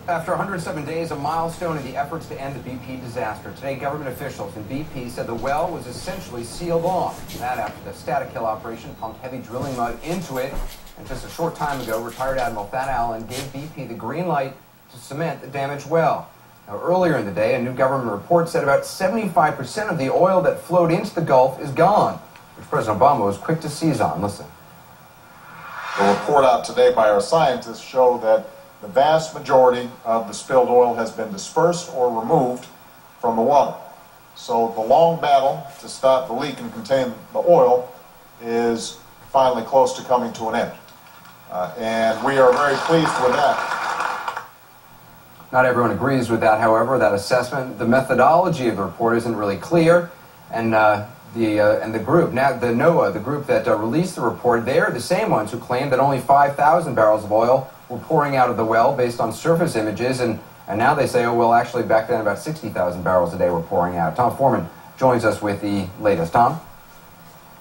After 107 days, a milestone in the efforts to end the BP disaster. Today, government officials in BP said the well was essentially sealed off. That after the static kill operation pumped heavy drilling mud into it. And just a short time ago, retired Admiral Thad Allen gave BP the green light to cement the damaged well. Now, earlier in the day, a new government report said about 75% of the oil that flowed into the Gulf is gone, which President Obama was quick to seize on. Listen. The report out today by our scientists show that the vast majority of the spilled oil has been dispersed or removed from the water. So the long battle to stop the leak and contain the oil is finally close to coming to an end. And we are very pleased with that. Not everyone agrees with that, however, that assessment. The methodology of the report isn't really clear, and the group, now the NOAA, the group that released the report, they're the same ones who claimed that only 5,000 barrels of oil were pouring out of the well based on surface images, and now they say, oh, well, actually back then about 60,000 barrels a day were pouring out. Tom Foreman joins us with the latest. Tom?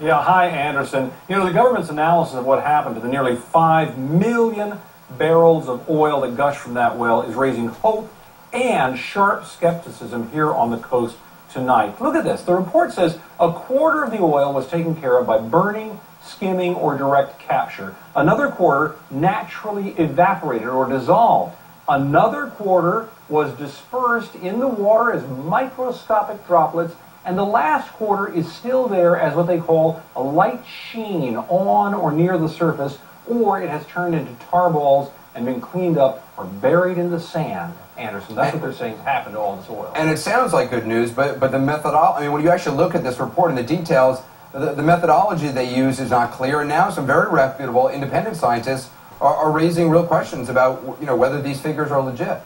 Yeah, hi, Anderson. You know, the government's analysis of what happened to the nearly 5 million barrels of oil that gushed from that well is raising hope and sharp skepticism here on the coast tonight. Look at this. The report says a quarter of the oil was taken care of by burning, skimming, or direct capture. Another quarter naturally evaporated or dissolved. Another quarter was dispersed in the water as microscopic droplets, and the last quarter is still there as what they call a light sheen on or near the surface, or it has turned into tar balls and been cleaned up or buried in the sand. Anderson, that's what they're saying happened to all this oil. And it sounds like good news, but the methodology, I mean, when you actually look at this report and the details, the methodology they use is not clear, and now some very reputable independent scientists are raising real questions about, you know, whether these figures are legit.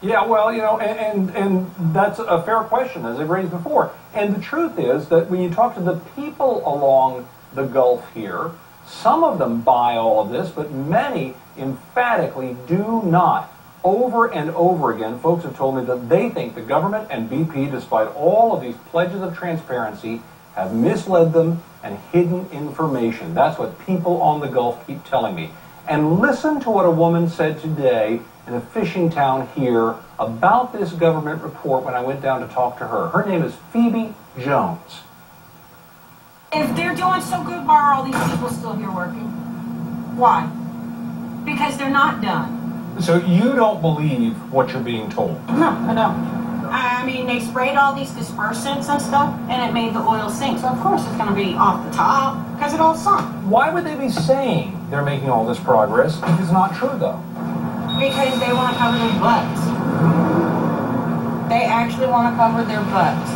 Yeah, well, you know, and that's a fair question, as I've raised before. And the truth is that when you talk to the people along the Gulf here, some of them buy all of this, but many emphatically do not. Over and over again, folks have told me that they think the government and BP, despite all of these pledges of transparency, have misled them and hidden information. That's what people on the Gulf keep telling me. And listen to what a woman said today in a fishing town here about this government report when I went down to talk to her. Her name is Phoebe Jones. If they're doing so good, why are all these people still here working? Why? Because they're not done. So you don't believe what you're being told? No, I don't. I mean, they sprayed all these dispersants and stuff, and it made the oil sink. So, of course, it's going to be off the top, because it all sunk. Why would they be saying they're making all this progress if it's not true, though? Because they want to cover their butts. They actually want to cover their butts.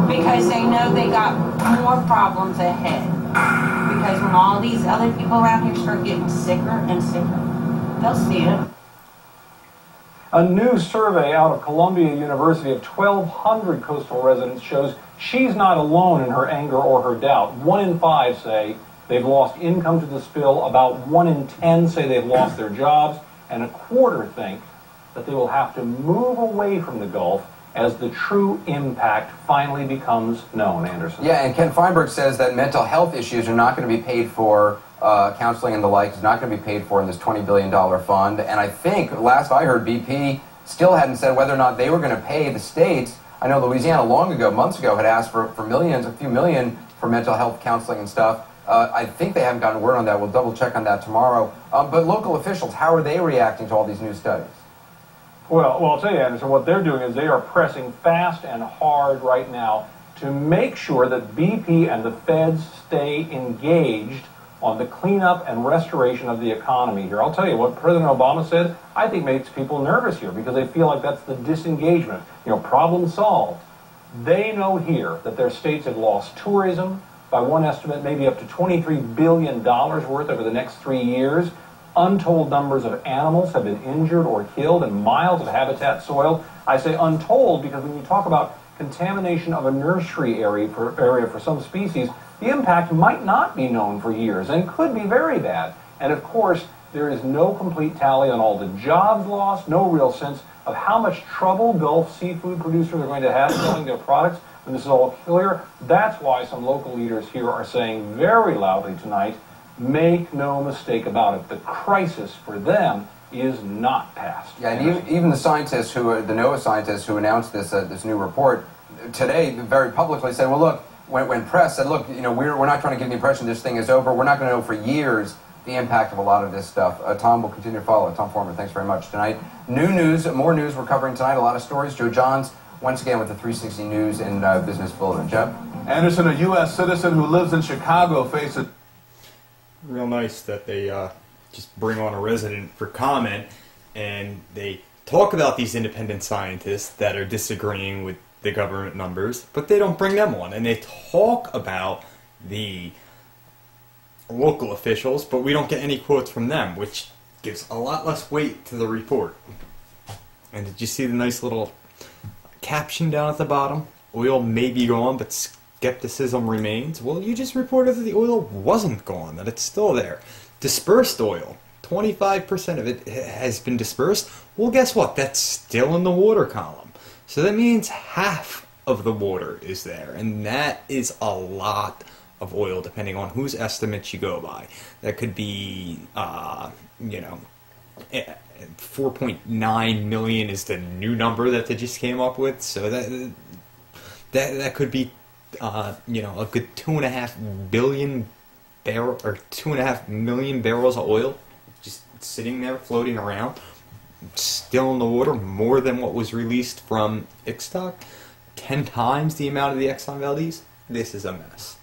Because they know they got more problems ahead. Because when all these other people around here start getting sicker and sicker, they'll see it. A new survey out of Columbia University of 1,200 coastal residents shows she's not alone in her anger or her doubt. 1 in 5 say they've lost income to the spill. About 1 in 10 say they've lost their jobs. And a quarter think that they will have to move away from the Gulf as the true impact finally becomes known, Anderson. Yeah, and Ken Feinberg says that mental health issues are not going to be paid for, counseling and the like is not going to be paid for in this $20 billion fund. And I think, last I heard, BP still hadn't said whether or not they were going to pay the states. I know Louisiana long ago, months ago, had asked for millions, a few million for mental health counseling and stuff. I think they haven't gotten word on that. We'll double check on that tomorrow. But local officials, how are they reacting to all these new studies? Well, I'll tell you, Anderson, what they're doing is they are pressing fast and hard right now to make sure that BP and the feds stay engaged on the cleanup and restoration of the economy here. I'll tell you what President Obama said, I think makes people nervous here because they feel like that's the disengagement. You know, problem solved. They know here that their states have lost tourism by one estimate, maybe up to $23 billion worth over the next 3 years. Untold numbers of animals have been injured or killed and miles of habitat soiled. I say untold because when you talk about contamination of a nursery area for some species, the impact might not be known for years and could be very bad. And of course, there is no complete tally on all the jobs lost, no real sense of how much trouble Gulf seafood producers are going to have selling their products when this is all clear. That's why some local leaders here are saying very loudly tonight, make no mistake about it, the crisis for them is not passed. Yeah, and even the scientists the NOAA scientists who announced this new report today very publicly said, well, look, when press said, look, we're not trying to give the impression this thing is over. We're not going to know for years the impact of a lot of this stuff. Tom will continue to follow. Tom Foreman, thanks very much tonight. New news, more news we're covering tonight. A lot of stories. Joe Johns once again with the 360 News and Business Bulletin. Joe? Anderson, a U.S. citizen who lives in Chicago, faces... Real nice that they just bring on a resident for comment, and they talk about these independent scientists that are disagreeing with the government numbers, but they don't bring them on. And they talk about the local officials, but we don't get any quotes from them, which gives a lot less weight to the report. And did you see the nice little caption down at the bottom? Oil may be gone, but skepticism remains. Well, you just reported that the oil wasn't gone, that it's still there. Dispersed oil, 25% of it has been dispersed. Well, guess what? That's still in the water column. So that means half of the water is there, and that is a lot of oil, depending on whose estimates you go by. That could be, 4.9 million is the new number that they just came up with. So that could be, a good 2.5 billion barrel or 2.5 million barrels of oil just sitting there floating around, still in the water, more than what was released from Ixtoc, 10 times the amount of the Exxon Valdez. This is a mess.